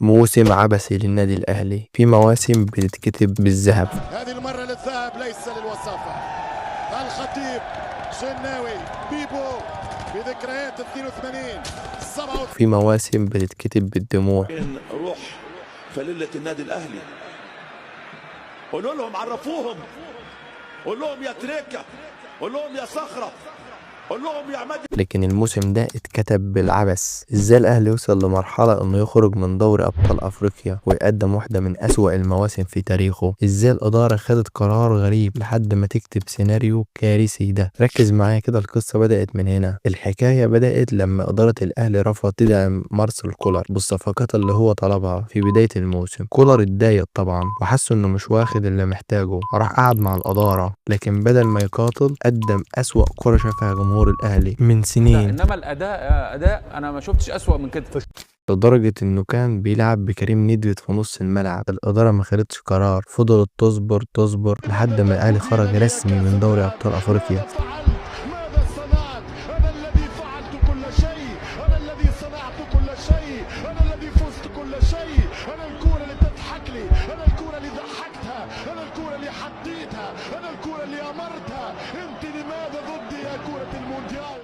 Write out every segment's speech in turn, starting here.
موسم عبثي للنادي الأهلي. في مواسم بتتكتب بالذهب، هذه المرة للذهب ليس للوصافة. الخطيب، شناوي، بيبو بذكريات 82 57. في مواسم بتتكتب بالدموع. روح فليلة النادي الأهلي، قولوا لهم، عرفوهم، قول لهم يا تريكة، قول لهم يا صخرة، قول لهم يا عماد. لكن الموسم ده اتكتب بالعبث. ازاي الاهلي يوصل لمرحلة انه يخرج من دوري ابطال افريقيا ويقدم واحدة من اسوأ المواسم في تاريخه؟ ازاي الادارة خدت قرار غريب لحد ما تكتب سيناريو كارثي ده؟ ركز معايا كده، القصة بدأت من هنا. الحكاية بدأت لما ادارة الاهلي رفضت تدعم مارسيل كولر بالصفقات اللي هو طلبها في بداية الموسم. كولر اتضايق طبعا وحس انه مش واخد اللي محتاجه، راح قعد مع الادارة، لكن بدل ما يقاتل قدم اسوأ كرة شافها جمهور الاهلي من سنين. انما اداء انا ما شفتش اسوأ من كده، لدرجة انه كان بيلعب بكريم ندفد في نص الملعب. الادارة ما خدتش قرار، فضلت تصبر لحد ما الاهلي خرج رسمي من دوري ابطال افريقيا. ماذا صنعت؟ أنا الذي فعلت كل شيء، أنا الذي صنعت كل شيء، أنا الذي فزت كل شيء، أنا الكورة اللي تضحك لي، أنا الكورة اللي ضحكتها، أنا الكورة اللي حطيتها، أنا الكورة اللي أمرتها. أنت لماذا ضدي يا كورة المونديال؟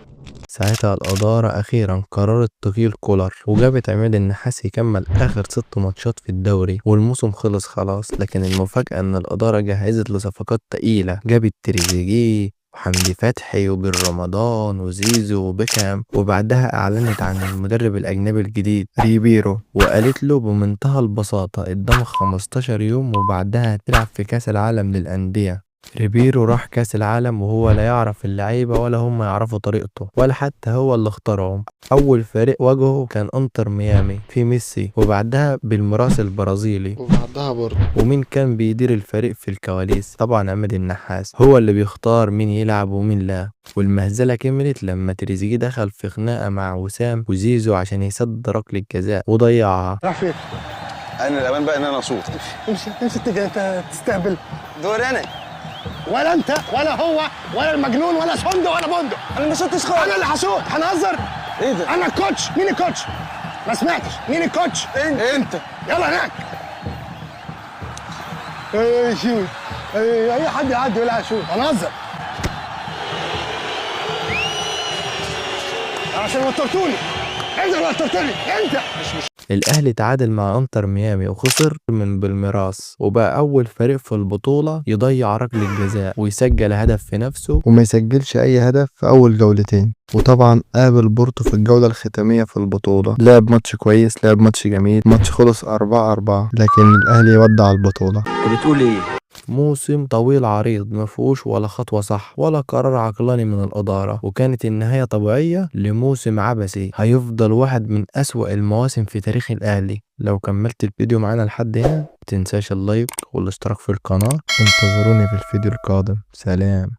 ساعتها الإدارة أخيرا قررت تغير كولر وجابت عماد النحاس يكمل آخر 6 ماتشات في الدوري، والموسم خلص خلاص. لكن المفاجأة إن الإدارة جهزت لصفقات تقيلة، جابت تريزيجيه وحمدي فتحي وبن رمضان وزيزو وبيكهام، وبعدها أعلنت عن المدرب الأجنبي الجديد ريبيرو، وقالت له بمنتهى البساطة قدامك 15 يوم وبعدها هتلعب في كأس العالم للأندية. ريبيرو راح كاس العالم وهو لا يعرف اللعيبة ولا هم يعرفوا طريقته ولا حتى هو اللي اختارهم. اول فريق واجهه كان انتر ميامي في ميسي، وبعدها بالميراس البرازيلي، وبعدها برضه ومين كان بيدير الفريق في الكواليس؟ طبعا عماد النحاس، هو اللي بيختار مين يلعب ومين لا. والمهزلة كملت لما تريزيجيه دخل في خناقة مع وسام وزيزو عشان يسد ركلة الجزاء وضيعها. راح فين؟ انا الامان بقى ان انا اصوت. امشي انت تستهبل. دور انا ولا انت ولا هو ولا المجنون ولا صندوق ولا بندق. انا ما شفتش خالص. انا اللي هشوط. هنهزر؟ ايه ده؟ انا الكوتش. مين الكوتش؟ ما سمعتش. مين الكوتش؟ انت يلا هناك. ايه شوت. اي حد يعدي يقول هشوط. هنهزر عشان وترتوني. انت اللي وترتني انت. مش الأهلي تعادل مع انتر ميامي وخسر من بالميراس، وبقى أول فريق في البطولة يضيع ركلة الجزاء ويسجل هدف في نفسه وما يسجلش أي هدف في أول جولتين. وطبعا قابل بورتو في الجولة الختامية في البطولة، لعب ماتش كويس، لعب ماتش جميل، ماتش خلص 4-4، لكن الأهلي ودع البطولة. انت بتقول ايه؟ موسم طويل عريض مفهوش ولا خطوة صح ولا قرار عقلاني من الإدارة، وكانت النهاية طبيعية لموسم عبثي هيفضل واحد من أسوأ المواسم في تاريخ الأهلي. لو كملت الفيديو معانا لحد هنا متنساش اللايك والاشتراك في القناة. انتظروني في الفيديو القادم. سلام.